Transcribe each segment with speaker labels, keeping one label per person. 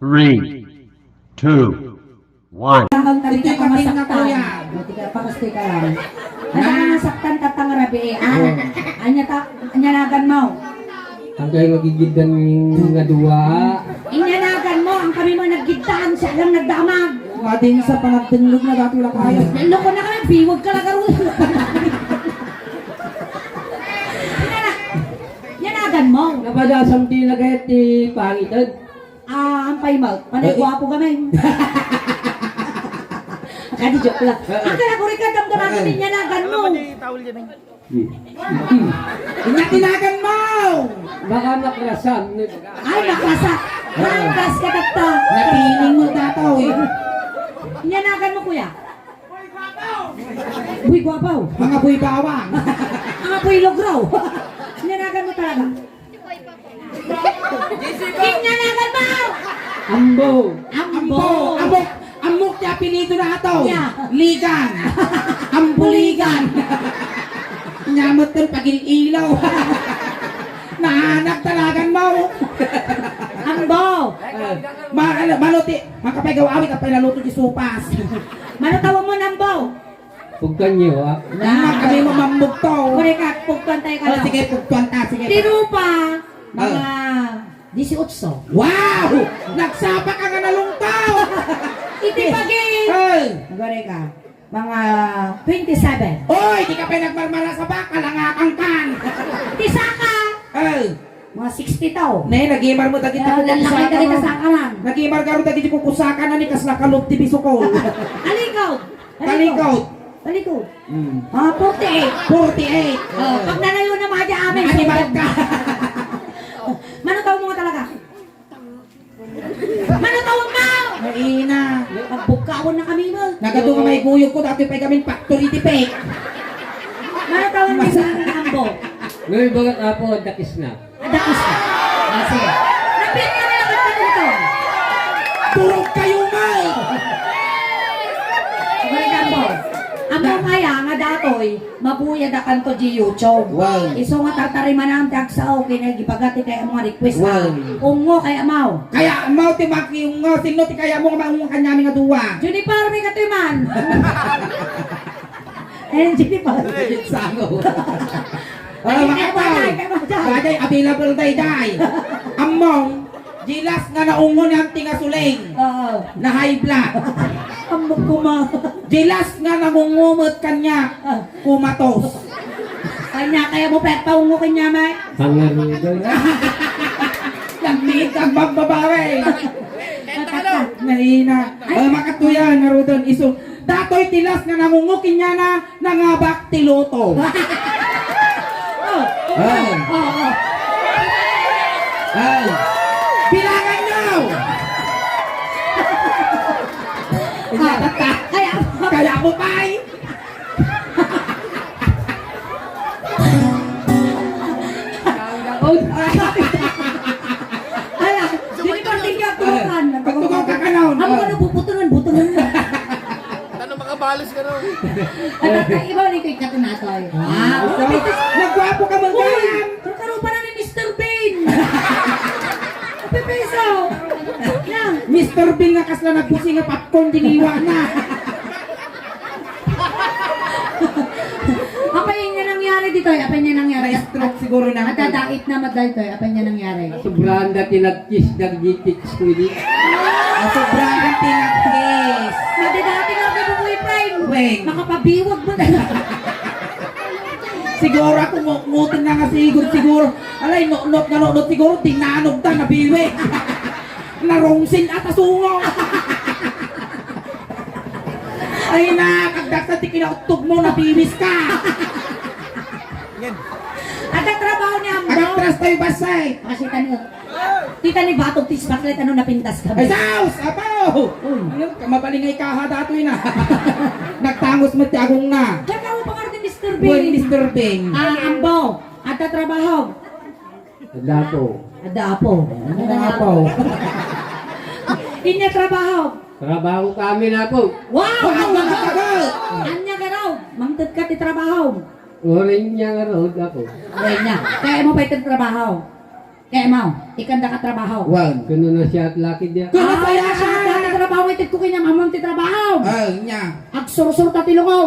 Speaker 1: 3, 2, 1.
Speaker 2: Ang talita ka
Speaker 3: Iti na
Speaker 2: masaktan.
Speaker 3: kuya.
Speaker 2: Tika pakaste ka lang. Ano ka nasaktan tatang rabi? Anyanagan mo.
Speaker 4: Ang kayo magigidan nga duwa.
Speaker 2: Inyanagan mo. Ang kami mo naggidtaan. Siya lang nagdamag.
Speaker 3: Ading sa panagtinlog na dati wala kaya.
Speaker 2: Loko na kami. Biwag ka lang karoon. Inyanagan mo.
Speaker 4: Napadasang di nagayat ti pangitan.
Speaker 2: Ang paimag. Panigwapo kami. Kadi joke lang. Ang kalaguri ka damdaman mo inyanagan mo.
Speaker 3: Inatinagan mo!
Speaker 4: Baka makrasan.
Speaker 2: Ay, makasa. Mangkas ka takta.
Speaker 3: Napiling mo dataw eh.
Speaker 2: Inyanagan mo kuya. Buy gwapaw.
Speaker 3: Mga buhay bawang.
Speaker 2: Ang apoy lograw. Inyanagan mo talaga. Inyanagan mo!
Speaker 4: Ambo.
Speaker 2: Ambo!
Speaker 3: Amok! Amok niya pinito na ataw.
Speaker 2: Yeah.
Speaker 3: Ligan. Ambuligan. Nyamot ng pag-ilaw. Nahanap talagan mo.
Speaker 2: Ambo!
Speaker 3: Maluti. Makapagaw awit at pinaluto di supas.
Speaker 2: Manutawa mo nambo!
Speaker 4: Pugkan niyo ha.
Speaker 3: Kami mamambog to.
Speaker 2: Kure ka, pugtuan tayo ka
Speaker 3: Oh,
Speaker 2: lang.
Speaker 3: sige, pugtuan ta. Sige.
Speaker 2: Tiro pa! Mga 18.
Speaker 3: Wow! Nagsapa ka nga nalungtaw!
Speaker 2: Iti pagin!
Speaker 3: Hey!
Speaker 2: Kure ka. Mga 27.
Speaker 3: Oy! Di ka pa nagmarmara sa baka, langakang kan!
Speaker 2: Tisaka!
Speaker 3: Hey!
Speaker 2: Mga 60 tao.
Speaker 3: Ne, nag-imar mo dagi ta
Speaker 2: Lalaki
Speaker 3: kukusakan
Speaker 2: ka rin
Speaker 3: mo.
Speaker 2: sa kanan.
Speaker 3: Nag-imar ka rin dagi di kukusakan na ni kas nakalog ti bisukol.
Speaker 2: Alikaw!
Speaker 3: Talikod.
Speaker 2: Talikod.
Speaker 3: Hmm.
Speaker 2: Mga 48.
Speaker 3: 48.
Speaker 2: Pag nalayo na mga amin.
Speaker 3: Animal ka.
Speaker 2: Manutaw mo talaga. Manutaw mo!
Speaker 3: Maina.
Speaker 2: Pagbukawon na kami mo.
Speaker 3: Nagado nga may guyog ko dati pa kami factory ti pek.
Speaker 2: Manutaw mo sa ambo.
Speaker 4: Ngayon bagat apo dakis na.
Speaker 2: Adakis ka. Sige. Napit ka na lang ang ito.
Speaker 3: Turog kayo may.
Speaker 2: Sige ambo. Ambo kaya nga datoy, mabuya da kanto di YouTube.
Speaker 3: Wow.
Speaker 2: Iso nga tatariman ang tagsao kinagipagati kay mga request.
Speaker 3: Wow.
Speaker 2: Ungo kay amaw.
Speaker 3: Kaya mau ti maki ngo sino ti kaya mo maungo kanyami nga duwa.
Speaker 2: Juniper may katuman. Juniper.
Speaker 3: Sango. Makataw. Bagay available day. Among Gilas nga naungo ni Auntie nga suling
Speaker 2: Oo.
Speaker 3: na high blood.
Speaker 2: Ambo kuma.
Speaker 3: Gilas nga nangungumot kanya kumatos.
Speaker 2: Kanya kaya mo pet paungo kanya may.
Speaker 4: Hangar doon.
Speaker 3: Nagtiit ang bababawe. Nalina. Makatuyan nga rodon iso. Datoy tilas nga nangungukin niya na nangabak tiloto. Ay.
Speaker 2: Oo.
Speaker 3: Ay. Bilangan nyo! Kaya mo pa eh.
Speaker 2: Ay, Juniper tinggal turukan.
Speaker 3: Pagtugaw ka ka noon.
Speaker 2: Amo ka nabubutunan mo.
Speaker 5: Ano makabalos ka nun?
Speaker 2: At iba ni kay katunatoy.
Speaker 3: Nagwapo ka mong ganyan.
Speaker 2: Karoon pa na ni Mr. Bean. Pepeso. Nang.
Speaker 3: Mr. Bean nga kasla nagpusi nga popcorn diniwa na.
Speaker 2: Apa yung nangyari dito? Apa yung nangyari?
Speaker 3: Stroke siguro na.
Speaker 2: At dadait na madal to. Apa yung nangyari?
Speaker 4: Sobrang dati nagkis nagjitik ko ini.
Speaker 3: Sobrang ang tinagkis.
Speaker 2: Madadati nga ka mo boyfriend.
Speaker 3: Weng.
Speaker 2: Makapabiwag mo na.
Speaker 3: Siguro ako ngutin na nga siguro. Alay, not siguro. Tinanog ta, nabiwi. Narongsin at asungo. Ay na, kagdak sa tikinautog mo, nabiwis ka.
Speaker 2: At ang trabaho ni Ambo.
Speaker 3: Agak-tras tayo basay.
Speaker 2: Kasi tita ni Batog Tisbaklet ano napintas ka.
Speaker 3: Ay, saus! Apaw! Ayun, mabalingay ka ha datoy na. Nagtangos mo tiagong na.
Speaker 2: Diyan ka mo pangarap ni Mr.
Speaker 3: Buwan
Speaker 2: Bean.
Speaker 3: Mr. Bing.
Speaker 2: Ambo. At ang trabaho.
Speaker 4: Dapo.
Speaker 2: Adapo.
Speaker 3: Ano na nga po?
Speaker 2: Inya trabaho.
Speaker 4: Trabaho kami na po.
Speaker 2: Wow!
Speaker 3: Wow, mga tagal!
Speaker 2: Anya ka raw. Mangtad ka ti trabaho.
Speaker 4: Orin niya nga road ako.
Speaker 2: Ay niya. Kaya mo pa ito trabaho. Kaya mau, ikanda ka trabaho.
Speaker 3: Wan.
Speaker 4: Kuno na siya at lakid niya.
Speaker 3: Kuno pa
Speaker 2: Ay,
Speaker 3: yan.
Speaker 2: siya dati trabaho, itit ko kanya, mamang ti trabaho.
Speaker 3: Nya.
Speaker 2: Agsur-sur ta tilungaw.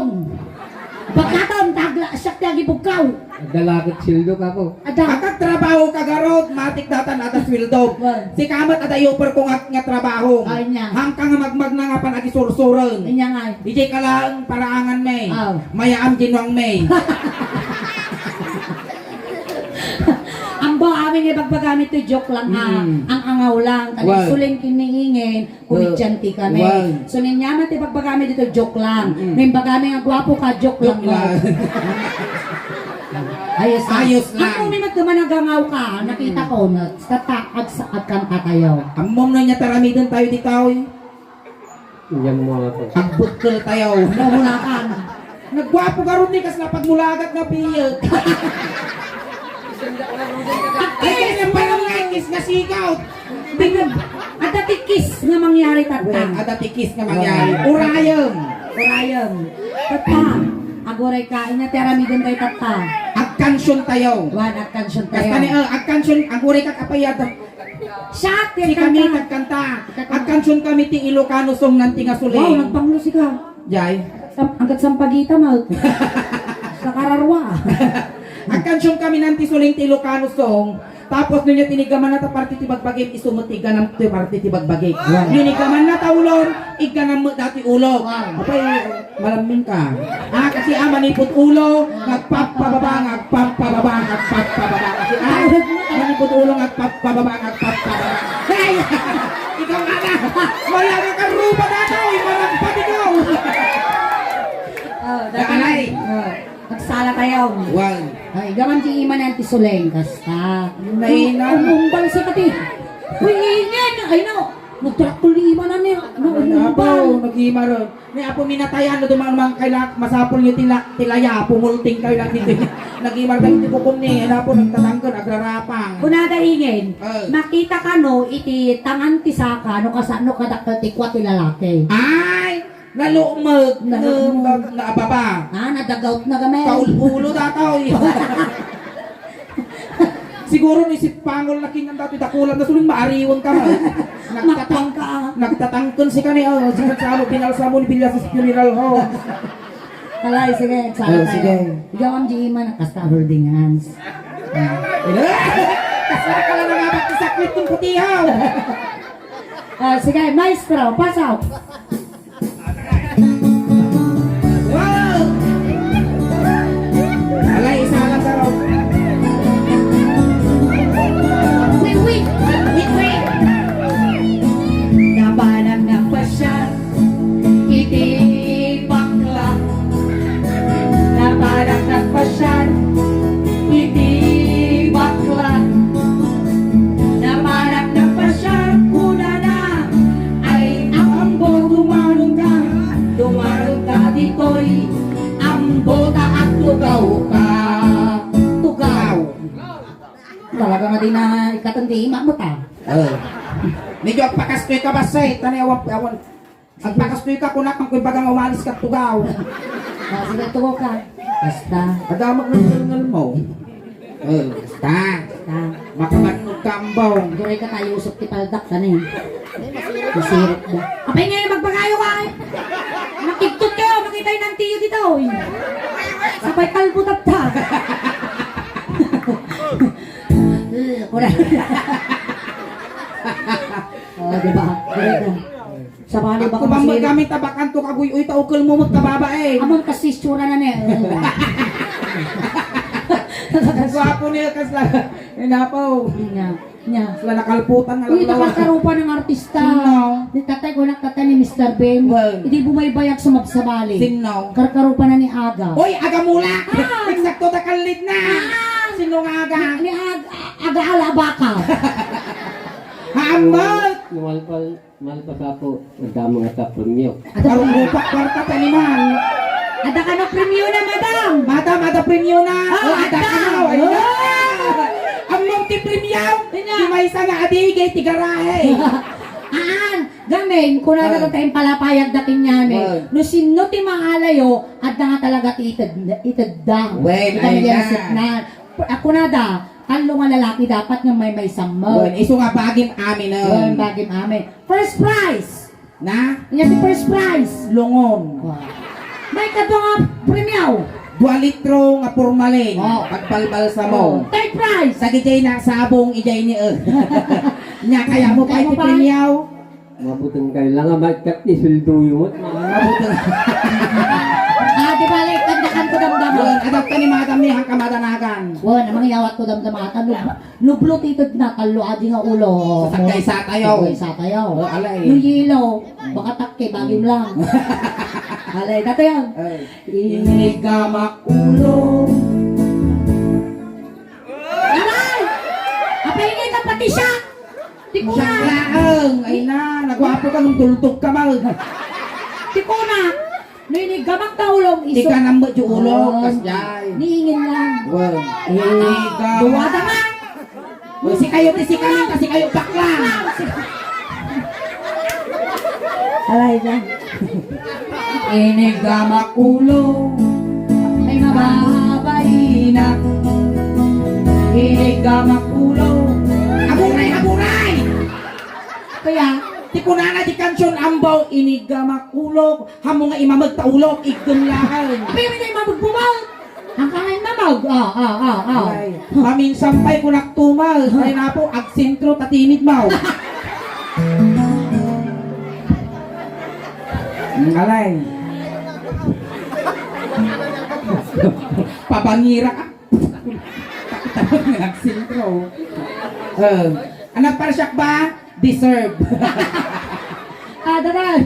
Speaker 2: Pagkatam, tagla, siya kaya gibugkaw.
Speaker 4: Dalakit sildo ka ko.
Speaker 2: Ada,
Speaker 3: Akag trabaho kagarot, matik datan at sweldo.
Speaker 2: Wan.
Speaker 3: Si kamat at ayuper ko nga trabaho.
Speaker 2: Ay niya.
Speaker 3: Hangkang magmag na nga pan agisursuran.
Speaker 2: Inya nga.
Speaker 3: Di ka lang paraangan may.
Speaker 2: Aw.
Speaker 3: Mayaam ginwang may.
Speaker 2: Ang ba amin ibagbagamit to joke lang ha. Ang angaw lang. Kani
Speaker 3: Wow.
Speaker 2: suling kinihingin, kumidyanti kami.
Speaker 3: Wow.
Speaker 2: So ninyaman ibagbagamit dito joke lang. Nimbagami nga gwapo ka, joke lang mo. Ayos lang.
Speaker 3: Ayos lang.
Speaker 2: Ang umimat naman nagangaw ka, nakita ko na tatakag sa agkanta kayo.
Speaker 3: Among na niya taramidon tayo di tao.
Speaker 4: Yan mo ako.
Speaker 3: Ang butkel tayo.
Speaker 2: Namulakan.
Speaker 3: Nagwapo ka ron ni kas napagmulagat na piyot. Ay kaya pa naman kis nga sigaw.
Speaker 2: Bigyan, at tikis nga mangyari tatang.
Speaker 3: Ada tikis nga mangyari. Urayom.
Speaker 2: Urayam. Tata, agoray kain na teramidon tayo tata.
Speaker 3: Agkansyon tayo.
Speaker 2: Wan at kansyon
Speaker 3: Kas
Speaker 2: tayo.
Speaker 3: kani agkansyon agure kag apayat.
Speaker 2: Shot,
Speaker 3: Si kami kagkanta. Agkansyon kami ti Ilocano song nanti nga
Speaker 2: Wow,
Speaker 3: suling.
Speaker 2: nagpanglo si ka.
Speaker 3: Jay.
Speaker 2: Hanggat sampagita mo. Sa kararwa.
Speaker 3: Agkansyon kami nanti suling ti Ilocano song. Tapos nunya tinigaman na ta parti ti bagbagik isumutiga ng ti parti ti bagbagik. Ninigaman na taulon, iganam mo dati ulo.
Speaker 2: Wow.
Speaker 3: Apay malaming ka. Kasi manipot ulo, nagpapababa, nagpapababa. Kasi manipot ulo, nagpapababa. Hey! Ikaw nga na! Malaga ka rupa na ito! Imanagpat ikaw!
Speaker 2: Oh,
Speaker 3: Nakalay.
Speaker 2: Nagsala tayo.
Speaker 3: Wow.
Speaker 2: Ay, gaman di iman ang tisuleng kasta.
Speaker 3: Nainan.
Speaker 2: Umumbal si kati. Uy, ingin! Ay, no! Nagtraktul di iman na niya. No, umumbal.
Speaker 3: Apo, nag-ima ron. May apo minatayan na dumaan mga kailak, masapol nyo tilaya, pumulting kayo lang dito. Nag-ima rin ti kukum ni, ano po, nagtatangkon, agrarapang.
Speaker 2: Kunada ingin,
Speaker 3: Ay.
Speaker 2: makita ka no, iti tangan ti saka, no kasano kadaktal ti kwat ti lalaki.
Speaker 3: Ay! Nalumag, naababa.
Speaker 2: Ah, nadagaut na kami.
Speaker 3: Kaulo dataw. Siguro ni si Pangol na kinang dati dakulan na suling maariwan ka man.
Speaker 2: Matang ka.
Speaker 3: Nagtatangkon si kani, oh, sinasalo, pinalsa mo ni Villas sa funeral home.
Speaker 2: Kalay, sige,
Speaker 3: Oh,
Speaker 2: sala tayo.
Speaker 3: sige.
Speaker 2: Ikaw ang di iman, kasta holding hands.
Speaker 3: Kasi ka lang nangabat ni saklit ng putihaw.
Speaker 2: Sige, maestro, pass out.
Speaker 3: Wow! Alay, isa lang ka raw.
Speaker 2: Wait. Nabanag ng pasya, iti bakla. Nabanag ng pasya, iti bakla. Nabanag ng pasya, kuna na, ay ambo dumarong ka dito'y ambo ta at tugaw ka. Tugaw. Talaga nga din na ikatandi mo ta.
Speaker 3: Medyo agpakastoy ka ba say? Tanay awan. Agpakastoy ka kunak ang bagang umalis ka tugaw.
Speaker 2: Sige, tugaw ka. Basta.
Speaker 3: Kadamag ng ngal mo. Basta.
Speaker 2: Basta.
Speaker 3: Makamatnog ka ang bawang.
Speaker 2: Duray ka tayo usap ti paldak ka na eh. Masirap na. Apay ngayon magpagayo ka eh. Nakiktot kayo, makita yung ng tiyo dito eh. Sabay kalbutat ta. Ura. Oh, diba? Duray ka. Sa bali baka
Speaker 3: Ako bang
Speaker 2: masirap.
Speaker 3: magamit tabakan to kaguy uy taukol mo mot kababa eh.
Speaker 2: Amon kasi sura na niya.
Speaker 3: Gwapo niya kasla. Inapaw.
Speaker 2: Nya.
Speaker 3: Sila nakalputan na
Speaker 2: Uy,
Speaker 3: lang.
Speaker 2: nakakarupa ng artista.
Speaker 3: Sino?
Speaker 2: Ni tatay ko nakata ni Mr. Ben.
Speaker 3: Well.
Speaker 2: Hindi bumaybayag sa mabsabali.
Speaker 3: Sino?
Speaker 2: Karkarupa na ni Aga.
Speaker 3: Oy, aga mula! Eksakto na kalit na! Sino nga aga?
Speaker 2: Ni Aga Alabaka.
Speaker 3: Hamot!
Speaker 4: Malpas ako. Nagdamo nga sa premyo.
Speaker 3: Karong rupak kwarta taniman.
Speaker 2: Ada ka na premyo na, madam.
Speaker 3: Madam, ada premyo na!
Speaker 2: Oh,
Speaker 3: ada ka na!
Speaker 2: ada.
Speaker 3: Ayun na!
Speaker 2: Oh.
Speaker 3: Ang multi premyo!
Speaker 2: Ina.
Speaker 3: Di may isa nga adigay, tigarahe!
Speaker 2: Gamen, kung naga tayong palapayag dating
Speaker 3: Well.
Speaker 2: namin. No sino ti maalayo, at na nga talaga ti itad da.
Speaker 3: Well,
Speaker 2: Ita
Speaker 3: ayun
Speaker 2: na.
Speaker 3: na.
Speaker 2: Ako na da, Talo nga lalaki dapat nga may sammo.
Speaker 3: Wen, iso nga bagim amin na.
Speaker 2: Wen, bagim amin. First prize!
Speaker 3: Na,
Speaker 2: Yan si first prize!
Speaker 3: lungon.
Speaker 2: May kadto nga premium!
Speaker 3: 2 litro nga pormalin.
Speaker 2: Oh.
Speaker 3: Pagbalbal sa mo.
Speaker 2: Third prize!
Speaker 3: Sa gijay na sabong ijay ni Nya kaya mo pa
Speaker 2: Kaya mo pa?
Speaker 3: ipinyaw.
Speaker 4: Mabutang kailangan makat ni suldo yun.
Speaker 3: Mabuti.
Speaker 2: Di ba, like, kandakan ko damdaman.
Speaker 3: Wen, adap ka ni mga dami ang kamadanagan.
Speaker 2: Wen, namang yawat ko damdaman. Nublo titod na, kalo adi nga ulo.
Speaker 3: Sasakay sa tayo.
Speaker 2: Sasakay sa tayo.
Speaker 3: Oh, alay.
Speaker 2: Nung yelo, baka takke, bagim lang. Alay, dato yan.
Speaker 3: Inigamak ulo.
Speaker 2: Aray! Apahingay ka pati siya! Di ko
Speaker 3: Siya
Speaker 2: na!
Speaker 3: laang. Ay na, nagwapo ka nung tultog ka mal.
Speaker 2: Di ko na! Ninigamak na ulong
Speaker 3: Di
Speaker 2: iso.
Speaker 3: ka nambot yung ulo. Kasjay.
Speaker 2: Niingin lang.
Speaker 3: Wen, inigamak.
Speaker 2: Duwada nga!
Speaker 3: Si kayo, si kami, kasi kayo bakla.
Speaker 2: Alay dyan.
Speaker 3: Inigamak ulo.
Speaker 2: Ay mababay na.
Speaker 3: Inigamak ulo. Aburay, aburay!
Speaker 2: Kaya,
Speaker 3: Di ko na di kansyon ambaw. Inigamak ulo. Hamo nga imamag taulok. Igdunlaan.
Speaker 2: apay mo na yung mabagbumaw! Ang kanan mamag!
Speaker 3: Ay, paminsampay ko naktumal. Ay na po, agsintro tatimid mau. Alay. Pabangira ka. Takot nga nagsintro. Anak para siya ba? Deserve.
Speaker 2: Dadan!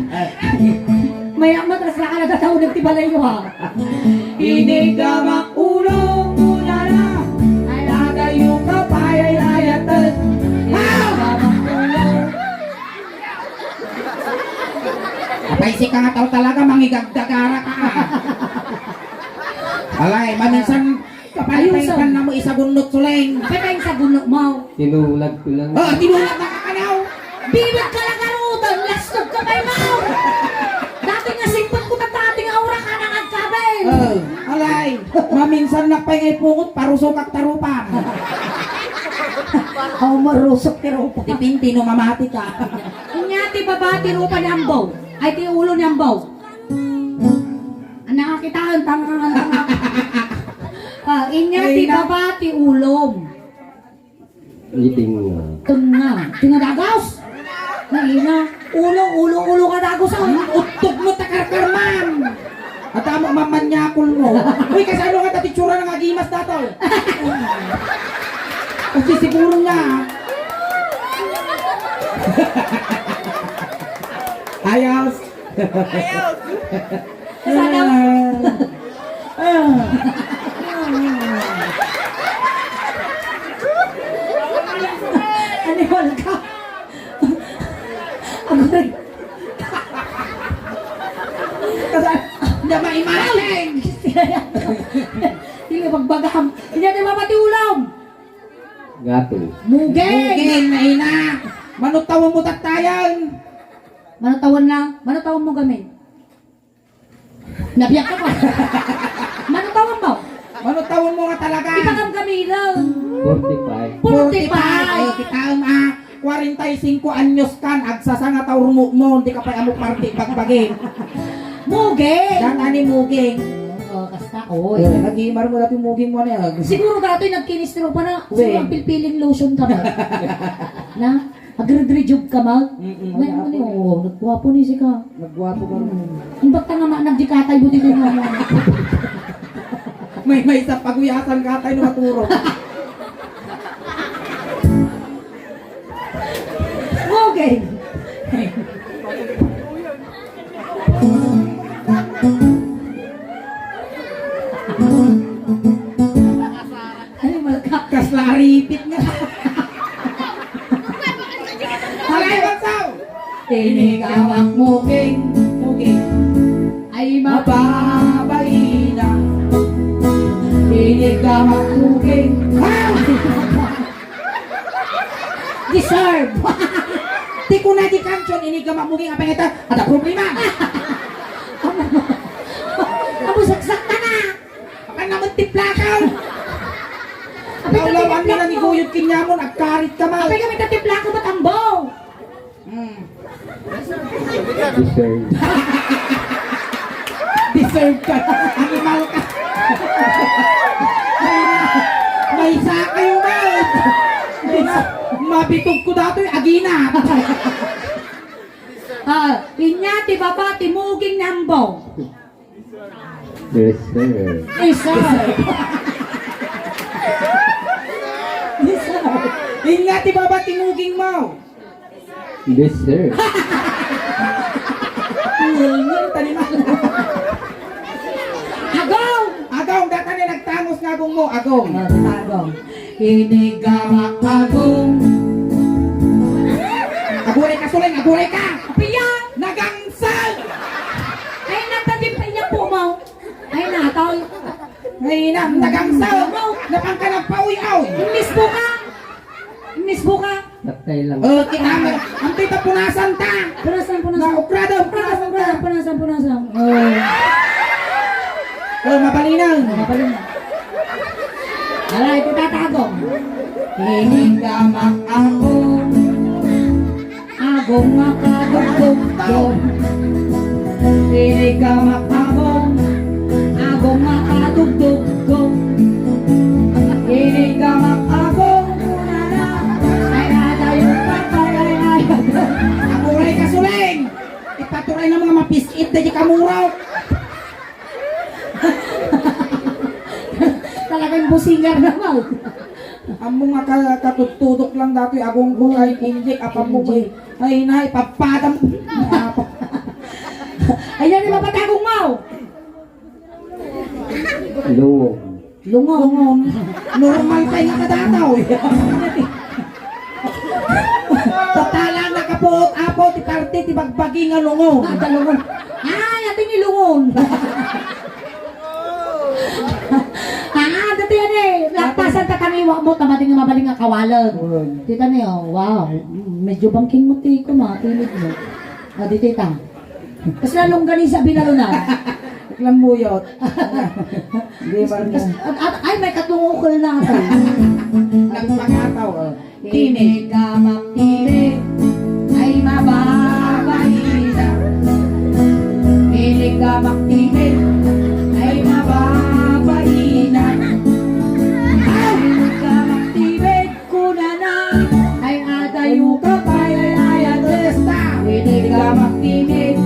Speaker 2: May amat sa ka natataw ng tibalay nyo ha!
Speaker 3: Inigamak ulo muna na. Ay nagayo ka pa ay ayatan. Apay si ka nga tao talaga, mangigagdagara ka. Alay, maminsan kapalitan na mo isa gunot suleng.
Speaker 2: Apay tayong sa bunok mo!
Speaker 4: Tinulag ko lang.
Speaker 3: Oh, tinulat na kakanaw.
Speaker 2: Bilag ka lang karutan! Lastog ka pa mo! Dati nga simpot ko tatating aura ka ng agkabel!
Speaker 3: Alay, maminsan na pa'y ngay pungot, parusok at tarupan.
Speaker 2: Ako marusok ti rupa.
Speaker 3: Tipinti no mamati ka.
Speaker 2: Inyati babati rupa ni Ambaw. Ay ti ulo ni Ambaw. Ang nakakitaan, tangang. Inyati
Speaker 3: Ay, na-
Speaker 2: babati ulom.
Speaker 4: Iting
Speaker 2: Tunga. Tunga dagos. Naina. Ulo ka dagos.
Speaker 3: Utog mo takarkarman. At amo mamanyakol mo. Uy, kasi ano ka tatitsura ng agimas dato? Kasi siguro nga. Ayos.
Speaker 2: Sana. Animal ka. Agoy.
Speaker 3: Kasi hindi maimaling.
Speaker 2: Hindi magbagam. Hindi natin mapati ulam.
Speaker 4: gato.
Speaker 2: Mugeng.
Speaker 3: Mugin na ina. Manutawan mo tatayan.
Speaker 2: Manutawan mo gamin. Nabiyak ka pa. Manutawan mo.
Speaker 3: Manutawan mo nga talaga.
Speaker 2: Ipagam gamilang.
Speaker 4: 45.
Speaker 3: 45. Kita 45 anyos kan. Agsasanga taurmo mo. Hindi ka pa amo party pagbagin.
Speaker 2: Mugeng.
Speaker 3: Dan ani muging.
Speaker 2: Kasta oy.
Speaker 3: Nag-iimar mo dati muging mo na yan.
Speaker 2: Siguro dato'y nagkinistro pa na.
Speaker 3: Uy.
Speaker 2: Siguro ang pilpiling lotion ka ba? Na? Agre-job ka mag?
Speaker 3: Mm-mm.
Speaker 2: May ano ni oo. Nagwapo ni si ka.
Speaker 3: Nagwapo ka rin.
Speaker 2: Ang bakta nga nagdikatay mo din yung mga.
Speaker 3: May sa paguyasan ka tayo maturo.
Speaker 2: Mugeng. Animal ka.
Speaker 3: Kaslaripit nga. Halay bansaw! Tinigawak muging, muging,
Speaker 2: Ay
Speaker 3: mababay na. Tinigawak muging,
Speaker 2: deserve.
Speaker 3: Di ko na di kansyon, inigawak muging, apa nga ada problema.
Speaker 2: Amo saksak ka na.
Speaker 3: Apa naman tiplakaw? Laulawan nila ni Guyot Kinyamon, agkarit ka mal.
Speaker 2: Apay kami tatipla ko ba't ambaw?
Speaker 4: Deserve.
Speaker 3: Deserve ka. Animal ka. May isa kayo mal. Mabitog ko dato yung agina.
Speaker 2: Inyati baba timuging na ambaw.
Speaker 4: Deserve.
Speaker 2: Deserve.
Speaker 3: Ingati baba tinuging mo.
Speaker 4: Deserve.
Speaker 2: Agong!
Speaker 3: Agong, data ni nagtangos nga agong mo. Agong.
Speaker 2: Agong. Inigamak agong.
Speaker 3: Aguray ka suling, aguray ka.
Speaker 2: Piya!
Speaker 3: Nagangsal.
Speaker 2: Ay natadip niya po mo. Ay nataw.
Speaker 3: Ngayon, nagangsal. Napang ka nagpawi-aw.
Speaker 2: Misbo ka. Misbo ka.
Speaker 4: Taktay lang.
Speaker 3: Kita mo. Ang tita punasan ta.
Speaker 2: Punasan.
Speaker 3: Naukrado.
Speaker 2: Punasan.
Speaker 3: Mabalinaw.
Speaker 2: Mapaling. Alay, ito tatagong. Inigamak agong. Agong makadugdugdog. Inigamak agong. Agong makadugdugdog. Inigamak agong. Kunana. Ay natayo patay. Ay
Speaker 3: Aguray ka suling. Ipaturay ng mga mapisit na di kamuraw.
Speaker 2: talagang busingar naman.
Speaker 3: Amo nga katutudok lang dati agong ko ay injik apa mo ay nay papadam.
Speaker 2: Ayan ni mapatagong mo.
Speaker 4: Luwag.
Speaker 3: Lungon. Normal tayo nga kadataw. Totalang nakapot apo ti parte ti bagbagi nga lungon.
Speaker 2: Lungon. Ay, ating nilungon. Dati yan eh. Lakpasan ta kami mo tamating nga mabaling nga kawalan. Tita niyo, wow. Medyo bangking mo tiko makinig mo. Di tita. Tapos lalong galing sa binalunan.
Speaker 3: Lamuyot. Di ba mo?
Speaker 2: Ay, may katungukol na ito.
Speaker 3: Nagpangataw.
Speaker 2: Tinig ka magtinig, ay mababaida. Tinig ka magtinig, ay mababaida. Tinig ka magtinig, kunana, ay adayo ka pa'y ayatesta. Tinig ka magtinig,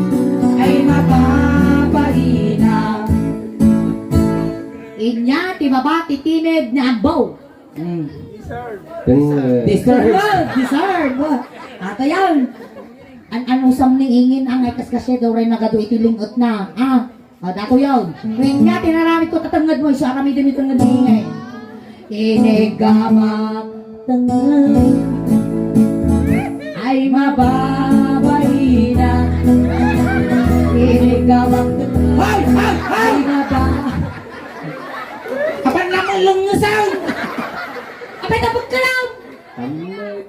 Speaker 2: ay mababaida. Inya, tibaba, titimid na ambaw. Deserve. Ato yan. Anong sam ni ingin ang ikas kasi daw rin nagado itilingot na. Dako yun. Ngayon nga, tinaramit ko tatangad mo. Isa kami din itong nagingay. Inigamak tangad ay mababay na. Inigamak tangad ay mababay.
Speaker 3: Apan naman lang nga sound.
Speaker 2: Apay tapos ka lang.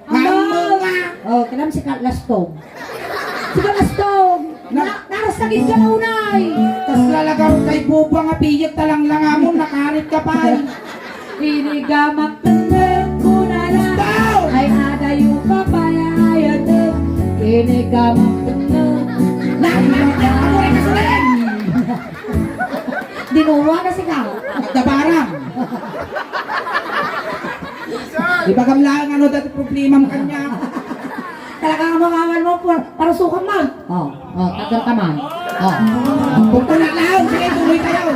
Speaker 3: Hamo nga.
Speaker 2: Kinam si Carlos Tog. Si Carlos Tog. Narasagin ka na unay.
Speaker 3: Tas lalagaw kay Buba nga piyag talang langamon nakarit ka pa.
Speaker 2: Inigamak tangad ko na lang. Ay adayo ka pa ayate. Inigamak tangad.
Speaker 3: Aguray ka suling.
Speaker 2: Dinuwa na si Kao.
Speaker 3: Nagdabarang. Di ba gamlaan ano dati problema mo kanya?
Speaker 2: Talagang mangawan mo para sukan man. Tagal ka man.
Speaker 3: Punto na lang. Sige, tuloy kayo.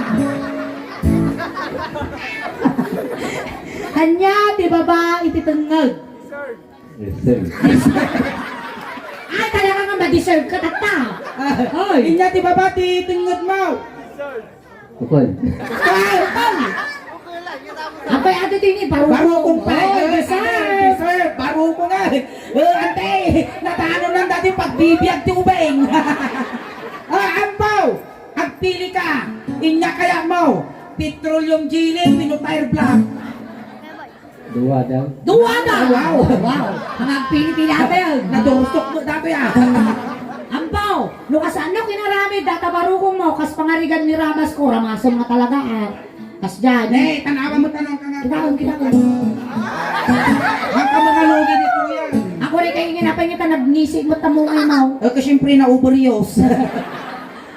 Speaker 2: Kanya, di ba ba ititangag?
Speaker 4: Deserve.
Speaker 2: Ay, talaga nga ma-deserve ka tata.
Speaker 3: Inya ti baba ti tingod mo.
Speaker 4: Tukol.
Speaker 2: Apay ato tini,
Speaker 3: Baro kong pa.
Speaker 2: deserve.
Speaker 3: Deserve. Baro ko nga. Ante, natano lang dati pagbibiyag ti ubeng. Ampaw. Agpili ka. Inya kaya mo. Petroleum jelly, minutire black.
Speaker 4: Dua daw.
Speaker 2: Duwa na!
Speaker 3: Wow.
Speaker 2: Mga pili-pili ata yun.
Speaker 3: Nadurustok mo dati ah.
Speaker 2: Ampaw, lukas ano kinarami, databarukong mo, kas pangarigan ni Ramas ko, ramasan nga talaga Kas dyan.
Speaker 3: Eh, tanawa mo tanong ka nga.
Speaker 2: Kita
Speaker 3: Baka mga lugi ni kuya.
Speaker 2: Ako rin kayo ginapangita, nagnisig mo tamungay mo.
Speaker 3: Kasi syempre na overios.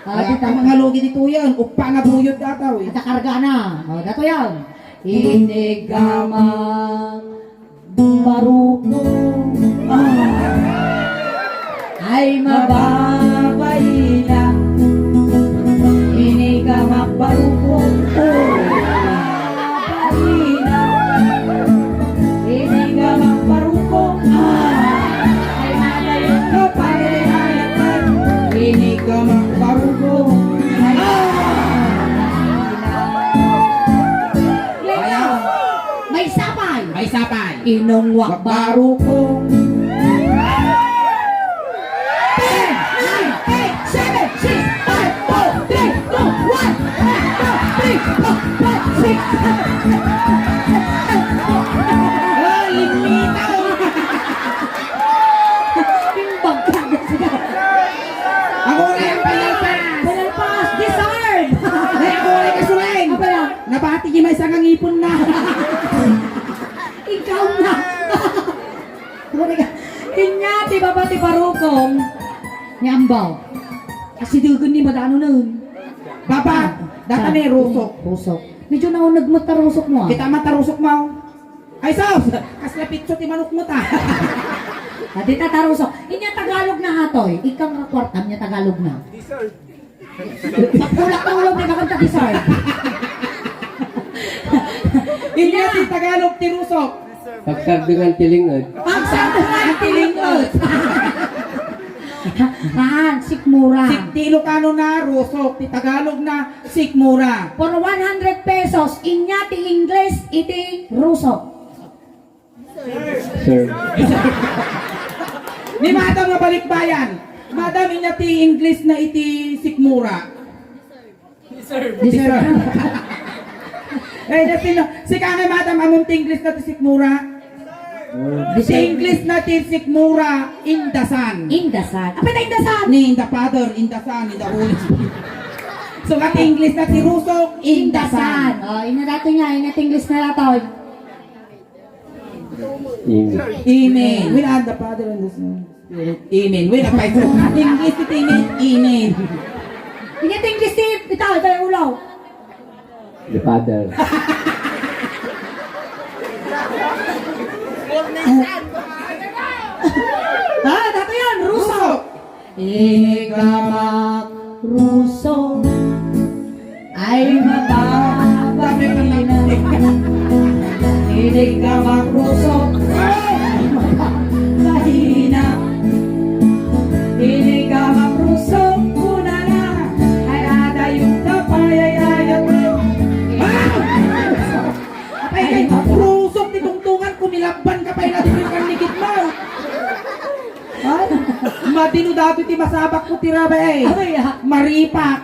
Speaker 3: Baka mga lugi ni kuya. Upa nga buyod dataw eh.
Speaker 2: At karga na. O, dato yan. Inigamang baruko ay mababay na. Inigamang baruko mababay na. Inigamang baruko ay malayo ka pare-ayatan.
Speaker 3: Ini ka magparugo.
Speaker 2: Ay may sapay.
Speaker 3: May sapay.
Speaker 2: Inong wakbaro ko. 10, 9, 8, 7, 6, 5, 4, 3, 2, 1.
Speaker 3: Limitaw.
Speaker 2: Timbang ka na siya.
Speaker 3: Ako rin ang pinalpas.
Speaker 2: Pinalpas, discard!
Speaker 3: Ay, ako rin kasuling.
Speaker 2: Apa yan?
Speaker 3: Nabati niya may isang ngipon na.
Speaker 2: Ikaw na! Inyati babati parukong nyambaw. Kasi dugon ni madano nun.
Speaker 3: Baba, data ni rusok.
Speaker 2: Rusok. Medyo na nagmata rusok mo ah.
Speaker 3: Kita matarusok mo. Ay, sos! Kasla pitso ti manok mo ta.
Speaker 2: Adi ta tarusok. Inya Tagalog na atoy. Ikaw nga kwartam niya Tagalog na. Pagkulak ng ulog ni kakanta disar.
Speaker 3: Inya ti Tagalog ti rusok.
Speaker 4: Pagsabihan tilingod.
Speaker 2: Pagsandahan tilingod. Sikmura.
Speaker 3: Ti Ilocano na rusok, ti Tagalog na sikmura.
Speaker 2: For 100 pesos, inya ti English, iti rusok.
Speaker 4: Sir.
Speaker 3: Ni madam nga balikbayan. Madam inya ti English na iti sikmura.
Speaker 2: Deserve.
Speaker 3: Eh, si kanay madam among ti English na ti sikmura. Si English na ti sikmura in the sun.
Speaker 2: Indasan. Apa na indasan?
Speaker 3: Ni in the Father, in the Son, in the Holy Spirit. So at English na ti rusok in the sun.
Speaker 2: Oh, ina dato niya, ina English na dato.
Speaker 3: Amen. We are the Father and the Son. Amen. We are the English ti amen. Amen.
Speaker 2: Ina English tip, ito yung ulaw.
Speaker 4: The Father.
Speaker 2: Dato yan, ruso.
Speaker 3: Rusok.
Speaker 2: Igamak ruso ay mababay na. Igamak ruso ay mababay na. Igamak ruso kuna na ay adayong kapayayayat.
Speaker 3: Ay, rusok ti tungtungan kumilaban ka pa inatin kang ligid mo. Ay, matino dati ti masabak ko tira ba eh.
Speaker 2: Ay,
Speaker 3: Maripak.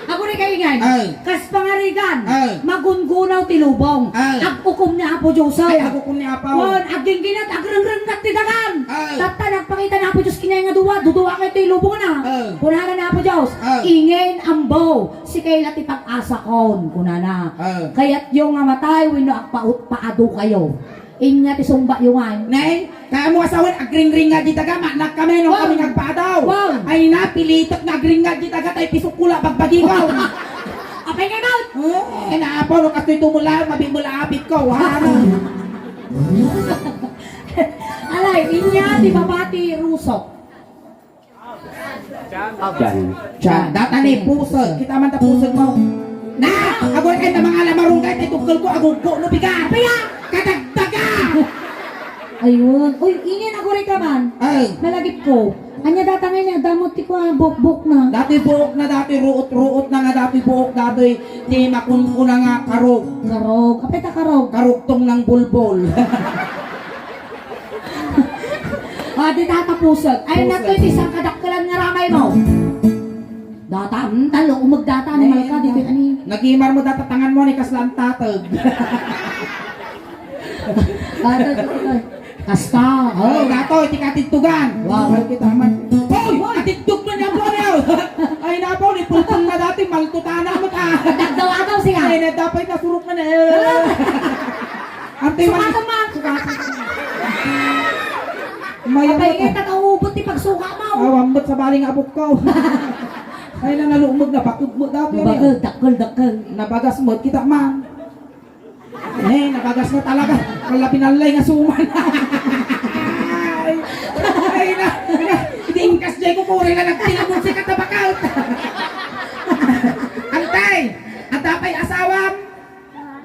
Speaker 2: ako rin kayo nga.
Speaker 3: Ay.
Speaker 2: Kas pangarigan.
Speaker 3: Ay.
Speaker 2: Magungunaw tilubong.
Speaker 3: Ay.
Speaker 2: Agpukom ni Apo Joseph.
Speaker 3: Ay, ako kung niapaw.
Speaker 2: Wan, aging ginat, agrengreng ti dagan.
Speaker 3: Ay.
Speaker 2: Tata, nagpakita na Apo Diyos kinay nga duwa. Duduwa kayo tilubong na.
Speaker 3: Ay.
Speaker 2: Kunana na Apo Diyos.
Speaker 3: Ay.
Speaker 2: Ingen ambaw. Si kayo lati pag-asa kon. Kunana.
Speaker 3: Ay.
Speaker 2: Kaya't yung nga matay, wino agpaut paado kayo. Inya ti sumba yungan.
Speaker 3: Nay, kaya mo asawan agring-ring nga di taga, manak kami nung
Speaker 2: Wow.
Speaker 3: kami nagpadaw.
Speaker 2: Wow.
Speaker 3: Ay napilitot na agring nga di taga, tayo pisukula bagbagigaw.
Speaker 2: Apay nga daw.
Speaker 3: Eh, naapaw nung kato'y tumula, mabimula apit ko, ha?
Speaker 2: Alay, inya ti babati rusok.
Speaker 4: Jan.
Speaker 3: Tiyan, data ni pusod, kita man ta pusod mo. Na, ako ay na mga lamarong kahit ay tungkol ko, agugko no biga. Paya, kadagdaga!
Speaker 2: Ayun. Uy, ingin ako rin ka man.
Speaker 3: Ay,
Speaker 2: Nalagip ko. Anya data ngayon, damot ti ko buk-buk na.
Speaker 3: dati buok na dati, ruot-ruot na nga dati buok dati, di makunkuna nga karog.
Speaker 2: Karog. Apay ta karog.
Speaker 3: Karugtong ng bulbol.
Speaker 2: Di tatapusag. Ay,
Speaker 3: Pusag.
Speaker 2: nato iti isang kadakkalan nga ramay mo. Data, talo, umagdata ni Malka dito ani.
Speaker 3: Nagimar mo datatangan mo ni kaslan tatag.
Speaker 2: Kasta.
Speaker 3: Oh, gato, iti katitugan.
Speaker 2: Wow.
Speaker 3: Ay, kita man. Hoy, katitug mo niya po niya. Ay, napo, ni pulpul na dati, maltutana mo ka.
Speaker 2: Dagdawa daw siya.
Speaker 3: Ay, na dapat nasurok na na. Ante man.
Speaker 2: Sukatan man. Sukatan. Ay, tataubot ti pagsuka mo.
Speaker 3: Awambot sa baling abok ko. Ay na nalumog na bakugmo daw yun.
Speaker 2: Bakal, dakal.
Speaker 3: Nabagas mo kita man. Nabagas na talaga. Kala pinalay nga suman. ay na. Tingkas jay ko kuri na nagtilamon si katabakaw. Antay. At apay asawam.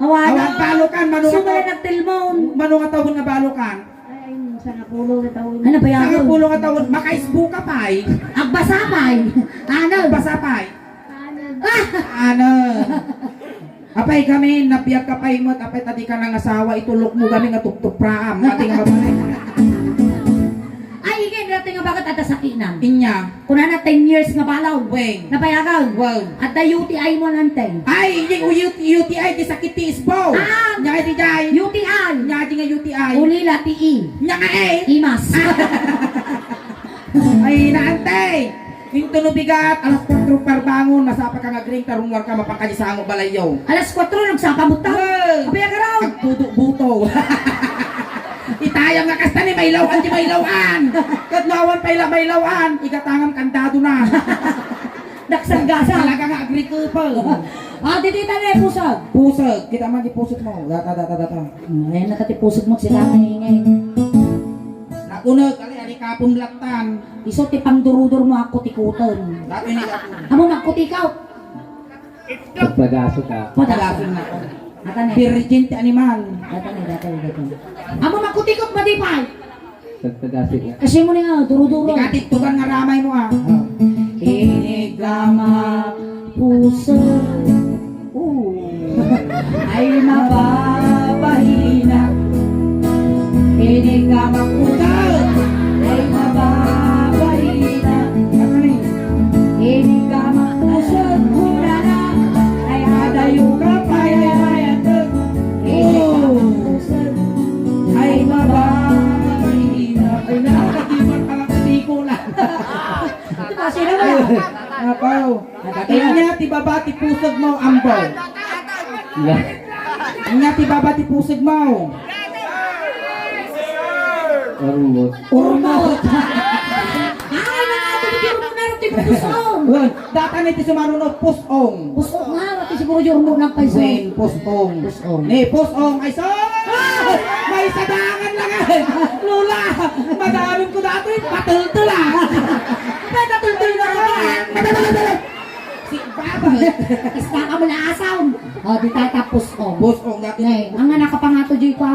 Speaker 3: Awag balukan manunga
Speaker 2: Sumala nagtilmon.
Speaker 3: manunga tawon nga balukan.
Speaker 2: Ay, sa napulo na tawon. Ano ba yan?
Speaker 3: Sa pulo nga tawon makaisbuka pay.
Speaker 2: Agbasapay. Ano?
Speaker 3: Basapay. Ano? Apay kami, napiyag ka pa'y mo't, apay tadi ka ng asawa, itulok mo kami nga tuktupraam, ati nga babae.
Speaker 2: Ay, igen, natin nga bakit ata sakinan.
Speaker 3: Inya,
Speaker 2: Kuna na 10 years nga balaw.
Speaker 3: weng,
Speaker 2: Napayagan.
Speaker 3: wow.
Speaker 2: At the UTI mo nanteng.
Speaker 3: Ay, hindi ko UTI, di sakit ti isbo.
Speaker 2: Ah!
Speaker 3: Nya nga di jay.
Speaker 2: UTI.
Speaker 3: Nya di nga UTI.
Speaker 2: Ulila TI.
Speaker 3: Nya nga eh.
Speaker 2: Imas.
Speaker 3: Ay, naantay. Yung tunubigat, alas 4 parbangon, masapa ka nga green, tarungwar ka, mapangkalisango balayaw.
Speaker 2: Alas 4 nagsapa mo ta.
Speaker 3: Wow.
Speaker 2: Kapayagan raw.
Speaker 3: Agtudo-buto. Itayang nga kasta ni Maylawan di Maylawan. Kadlawan pa ila Maylawan. Igatangam kandado na.
Speaker 2: Daksang gasa.
Speaker 3: Talaga nga agriculture.
Speaker 2: Ah, ditita na pusag.
Speaker 3: Pusag. Kita man di pusag mo. Data.
Speaker 2: Ayan, nakatipusag mo sila ngay.
Speaker 3: Nakunag. Ali kapon laktan.
Speaker 2: Iso ti pangdurudor mo ako tikuton.
Speaker 3: Dati ni ako.
Speaker 2: Amo magkutikaw.
Speaker 4: Pagpagaso ka.
Speaker 3: Padalasing na ako.
Speaker 2: Ata na.
Speaker 3: Virgin ti animal.
Speaker 2: Data. Amo magkutikot madipay.
Speaker 4: Pagpagaso ka.
Speaker 2: Kasi mo na nga, duruduro.
Speaker 3: Ikatitugan nga ramay mo ah.
Speaker 2: Inigama puso ay mababahina. Inigama puso ay mababahina. Inigama puso mura na ay adayo ka pa yayayan. Inigama puso ay mababahina.
Speaker 3: Ay nakakatiman pala kasi ko lang.
Speaker 2: Diba, sino ba yan?
Speaker 3: Apaw. Inya ti baba ti pusag mo ambaw. Inya ti baba ti pusag mo.
Speaker 4: Ormos.
Speaker 2: Urmot. Ay, nakatulog mo na rin pusong.
Speaker 3: Wen, data ni ti sumarunod pusong.
Speaker 2: Pusong nga, mati siguro yung urmot ng paiso.
Speaker 3: Wen, pusong.
Speaker 2: Pusong.
Speaker 3: Ni pusong ay so. May sadangan lang ay. Lula, madaming ko dati patultul ah. Patultul na ka. Si Baba.
Speaker 2: Isna ka mo na asaw. O, di tayo tapos o.
Speaker 3: Pusong dati.
Speaker 2: Ngay, ang nga nakapangato dyan pa.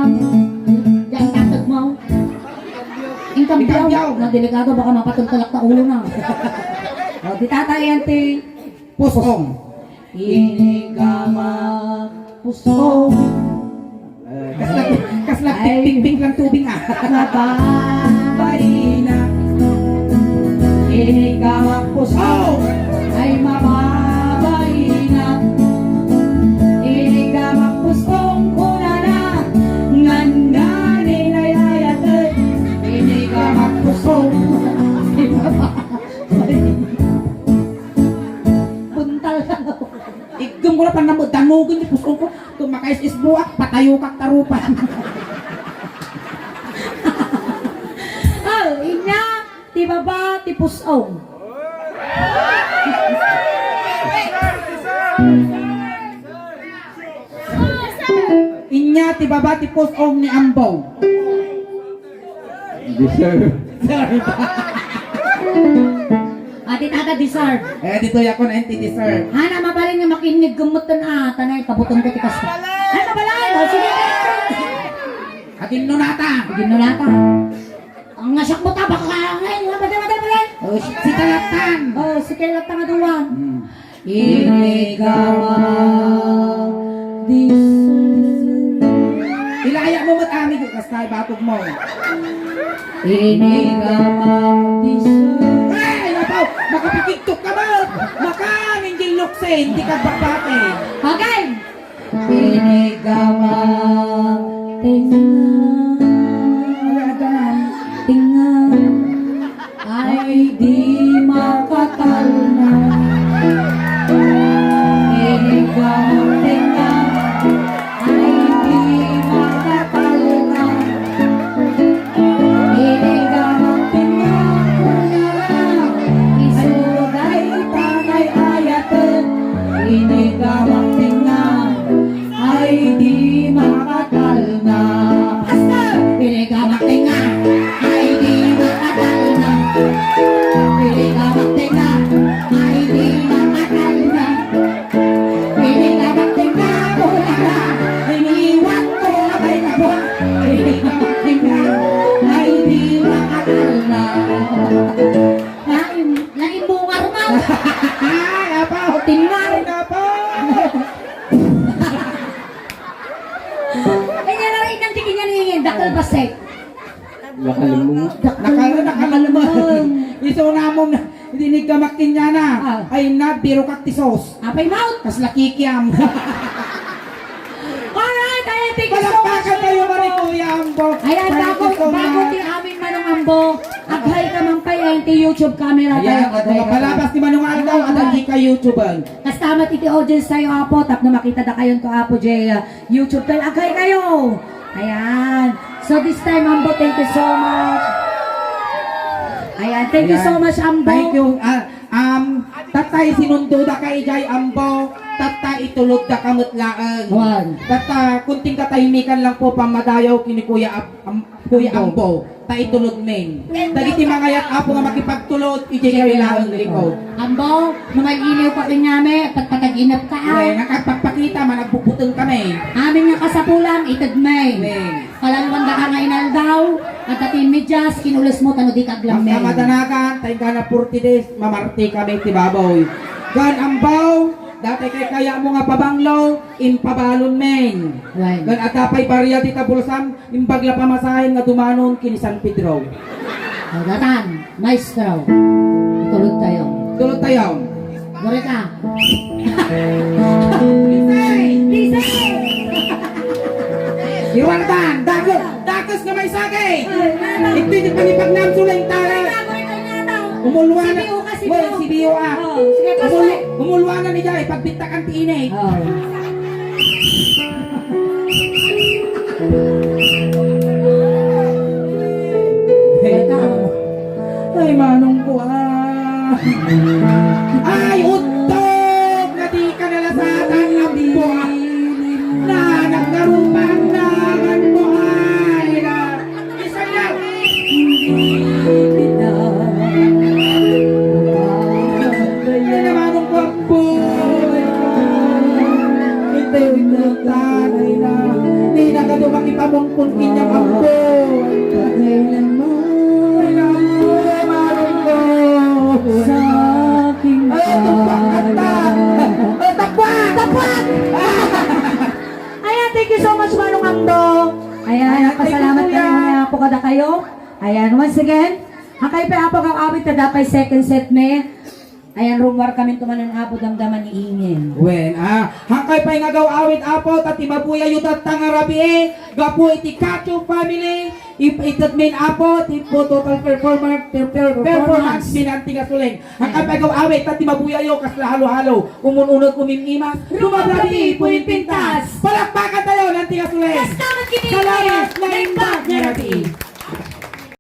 Speaker 2: Diyan tatag mo. Income
Speaker 3: Income
Speaker 2: daw.
Speaker 3: daw.
Speaker 2: Na delikado baka mapatultalak na ulo na. O, di tatayan ti.
Speaker 3: Pusong.
Speaker 2: Inigama pusong.
Speaker 3: Kasla ping lang tubig ah.
Speaker 2: Mababarina. Inigama pusong ay mababarina. Inigama pusong kuna na nganda nilayayatan. Inigama pusong ay mababarina. Puntal ka na.
Speaker 3: Igdong ko na pa namod, danugan ni pusong ko. Tumakais isbuak, patayo kak tarupan.
Speaker 2: Oh, inya, ti baba, ti pusong.
Speaker 3: Inya ti baba ti pusong ni ambaw.
Speaker 4: Deserve.
Speaker 2: Ati tata deserve.
Speaker 3: Dito ako na anti-dessert.
Speaker 2: Hana mabalin nga makinig gumutan tanay kabuton ko tikas. Ay mabalay, o sige.
Speaker 3: Atin nunata.
Speaker 2: Ginulata. Ang ngasak mo ta baka ngayon, madal.
Speaker 3: O si talatan.
Speaker 2: Oh, sige lang nga duwan. Inigama deserve.
Speaker 3: Ilaya mo matami ko kastay batog mo.
Speaker 2: Inigama deserve.
Speaker 3: Ay, nabaw! Makapikiktok ka ba? Maka, hindi luksin, hindi ka bakbate.
Speaker 2: Okay. Inigama tingan ay di makatalna. Inigama tingan ay di makatalna. Inigama tingan di makakalma. Pili ka magtinga, ay di makakalma. Pili ka magtinga, ay di makakalma. Pili ka magtinga, wala na, iniwan ko abay ka po. Pili ka magtinga, ay di makakalma. Laging bunga rumaw.
Speaker 3: Ay, apa?
Speaker 2: Tingnan.
Speaker 3: Ay, apa?
Speaker 2: Kanya na rin ang tikin niya ningin, dakal basek.
Speaker 4: Nakalimong.
Speaker 3: Nakalamang. Iso na mo na. Dinig ka makinya na.
Speaker 2: Ah.
Speaker 3: Ay na, biro kak tisos.
Speaker 2: Apay mouth.
Speaker 3: Kas lakikiam.
Speaker 2: Alright, ayan, thank you so much.
Speaker 3: Palakpakan tayo Marikuya Ambo.
Speaker 2: Ayan,
Speaker 3: Thank you so
Speaker 2: bago
Speaker 3: much.
Speaker 2: ti amin manong ambo. Aghay ka man pa yan, ti YouTube camera
Speaker 3: Ayan,
Speaker 2: tayo.
Speaker 3: at mga palabas ni Manong Aldaw at hindi ka YouTuber.
Speaker 2: Kasama ti audience tayo apo, tap na makita na kayo to apo Jay, YouTube tayo. Aghay kayo. Ayan. So this time, Ambo, thank you so much. Ayan, thank you so much, Ambo.
Speaker 3: Thank you. Tatay sinundo da kay Jay Ambo. Tatay itulog da kamutlaan.
Speaker 2: One.
Speaker 3: Tata, kunting katahimikan lang po pamadayaw kini Kuya Ambo. Ta itulog men. Dagiti mga yat apo nga makipagtulod, ijay kayo lang likod.
Speaker 2: Ambo, numag-iliw pa kinyame, pagpatag-inap ka
Speaker 3: Ay,
Speaker 2: ha.
Speaker 3: nakapagpakita, managbubutong kami.
Speaker 2: Amin nga kasapulan, itagmay.
Speaker 3: Men.
Speaker 2: Kalalwan ka nga inaldaw, at atin medyas, kinulis mo, tano di
Speaker 3: Mas
Speaker 2: kaglamay.
Speaker 3: kamadanakan, tayo ka na 40 days, mamarti kami tibaboy. Gan Ambaw, dati kay kaya mo nga pabanglo, impabalon men.
Speaker 2: Right.
Speaker 3: Gan atapay barya di tabulsam, imbagla pamasahin nga dumanon kini San Pedro.
Speaker 2: Datan, maestro. Itulog tayo.
Speaker 3: Tulog tayo.
Speaker 2: Dore ka. Lisay!
Speaker 3: Iwantan, dakos nga may sagay. Ito yung panipag sulay tara. Umulwa na.
Speaker 2: Sibiyo ka, sibiyo.
Speaker 3: Well, sibiyo ah.
Speaker 2: Oh, sige, pasay.
Speaker 3: Umulwa na ni Jay, pagbitakan ti inig.
Speaker 2: Oh.
Speaker 3: Ay, manong ko ah. Ay, utog na di ka nalasatan ang buwan. Na nagkarupang naman mo ay na. Isa lang. Ay, na manong ko ang buwan. Ito yung tanay na. Di na ka dumang ipamungkun kinyang ang buwan. Ay, na manong ko.
Speaker 2: Sa aking
Speaker 3: Ay, tupak kanta. Ay, tapak! Tapak!
Speaker 2: Ayan, thank you so much, Manong Amdo. Ayan,
Speaker 3: Ayan, thank
Speaker 2: pasalamat
Speaker 3: you,
Speaker 2: kayo
Speaker 3: Kuya.
Speaker 2: mga po kada kayo. Ayan, once again, hakay pa apo kang awit na dapay second set me. Ayan, rumwar kami tumanan apo damdaman ni Ingen.
Speaker 3: Wen, hangkay pa nga gaw awit apo, tati mabuya yutat tangarabi gapo iti Kacho family, itat main apo, tipo total performance binanti nga suling. Hangkay pa gaw awit, tati mabuya yu, kasla halo-halo, umununod kumimimas, lumabrabi, pumimpintas, palakpakan tayo, nanti nga suling.
Speaker 2: Salamat kini
Speaker 3: Salamat na imbag, Nyarati.